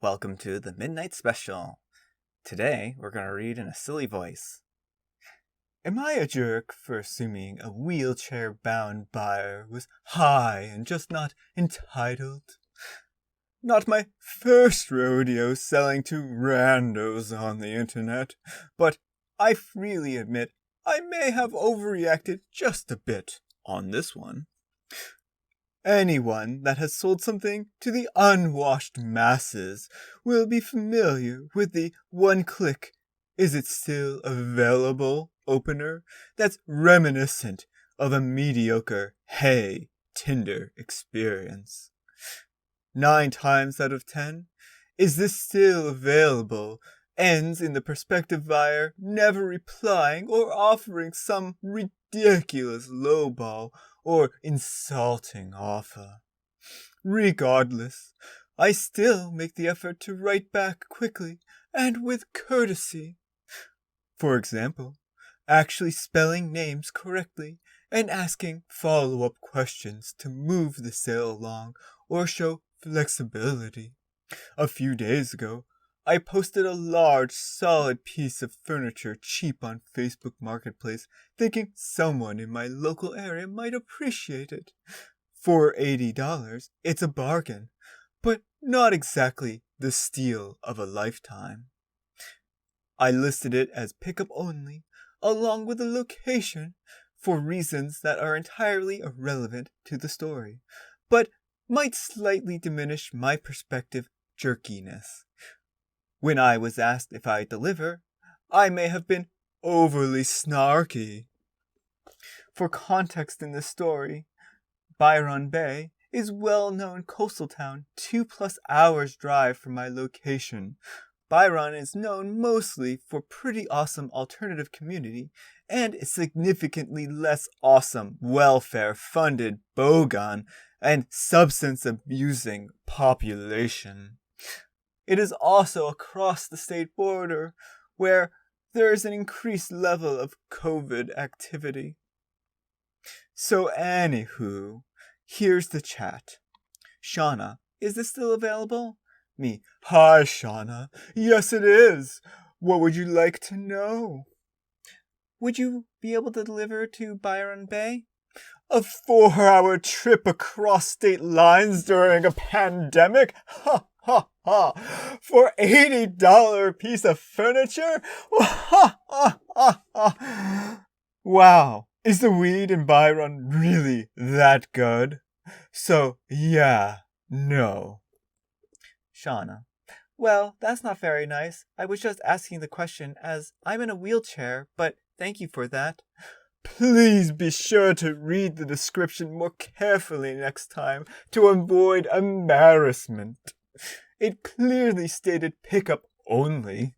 Welcome to the Midnight Special. Today, we're going to read in a silly voice. Am I a jerk for assuming a wheelchair-bound buyer was high and just not entitled? Not my first rodeo selling to randos on the internet, but I freely admit I may have overreacted just a bit on this one. Anyone that has sold something to the unwashed masses will be familiar with the one-click, is it still available opener that's reminiscent of a mediocre, hey, Tinder experience. 9 times out of 10, is this still available ends in the prospective buyer never replying or offering some ridiculous lowball or insulting offer. Regardless, I still make the effort to write back quickly and with courtesy. For example, actually spelling names correctly and asking follow-up questions to move the sale along or show flexibility. A few days ago, I posted a large, solid piece of furniture cheap on Facebook Marketplace, thinking someone in my local area might appreciate it. For $80, it's a bargain, but not exactly the steal of a lifetime. I listed it as pickup only, along with a location, for reasons that are entirely irrelevant to the story, but might slightly diminish my perspective jerkiness. When I was asked if I'd deliver, I may have been overly snarky. For context in this story, Byron Bay is a well-known coastal town 2+ hours drive from my location. Byron is known mostly for pretty awesome alternative community and a significantly less awesome welfare-funded bogan and substance-abusing population. It is also across the state border, where there is an increased level of COVID activity. So anywho, here's the chat. Shauna, is this still available? Me, hi Shauna, yes it is. What would you like to know? Would you be able to deliver to Byron Bay? A 4-hour trip across state lines during a pandemic? Ha ha ha! For $80 piece of furniture? Ha ha ha ha! Wow, is the weed in Byron really that good? So yeah, no. Shauna, well, that's not very nice. I was just asking the question as I'm in a wheelchair, but thank you for that. Please be sure to read the description more carefully next time to avoid embarrassment. It clearly stated pickup only.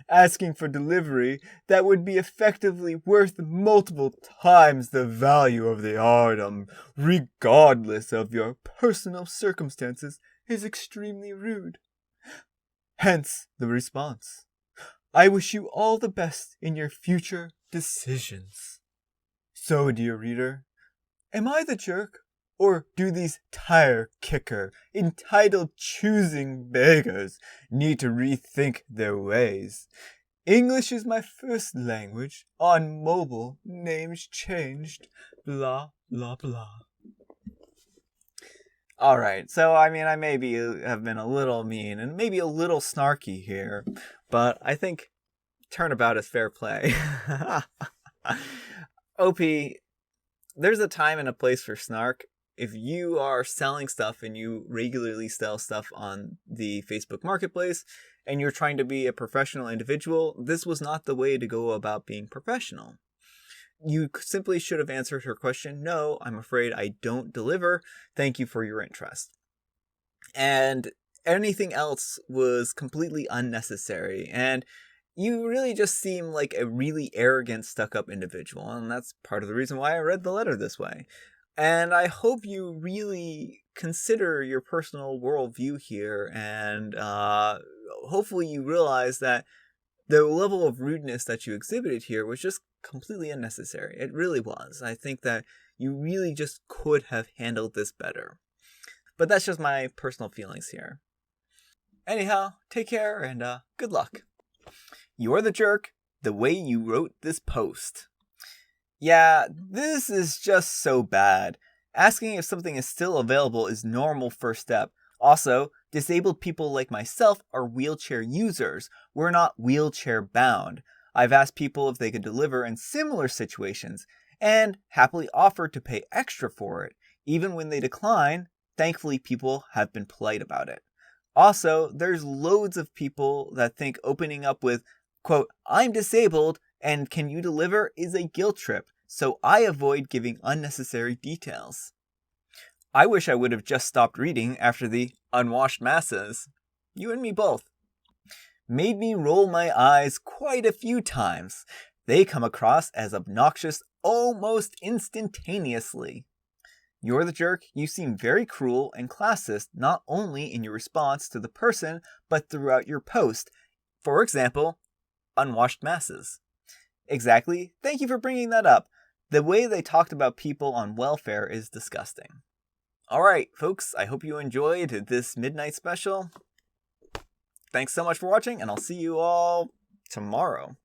Asking for delivery that would be effectively worth multiple times the value of the item, regardless of your personal circumstances, is extremely rude. Hence the response. I wish you all the best in your future decisions. So, dear reader, am I the jerk, or do these tire kicker, entitled choosing beggars need to rethink their ways? English is my first language. On mobile, names changed. Blah, blah, blah. Alright, so I maybe have been a little mean and maybe a little snarky here, but I think turnabout is fair play. OP, there's a time and a place for snark. If you are selling stuff and you regularly sell stuff on the Facebook Marketplace and you're trying to be a professional individual, this was not the way to go about being professional. You simply should have answered her question, no, I'm afraid I don't deliver. Thank you for your interest. And anything else was completely unnecessary. And you really just seem like a really arrogant, stuck-up individual. And that's part of the reason why I read the letter this way. And I hope you really consider your personal worldview here. And hopefully you realize that the level of rudeness that you exhibited here was just completely unnecessary. It really was. I think that you really just could have handled this better. But that's just my personal feelings here. Anyhow, take care and good luck. You're the jerk, the way you wrote this post. Yeah, this is just so bad. Asking if something is still available is normal first step. Also, disabled people like myself are wheelchair users. We're not wheelchair bound. I've asked people if they could deliver in similar situations, and happily offered to pay extra for it. Even when they decline, thankfully people have been polite about it. Also, there's loads of people that think opening up with, quote, "I'm disabled and can you deliver" is a guilt trip, so I avoid giving unnecessary details. I wish I would have just stopped reading after the unwashed masses. You and me both. Made me roll my eyes quite a few times. They come across as obnoxious almost instantaneously. You're the jerk, you seem very cruel and classist not only in your response to the person, but throughout your post. For example, unwashed masses. Exactly, thank you for bringing that up. The way they talked about people on welfare is disgusting. Alright, folks, I hope you enjoyed this midnight special. Thanks so much for watching, and I'll see you all tomorrow.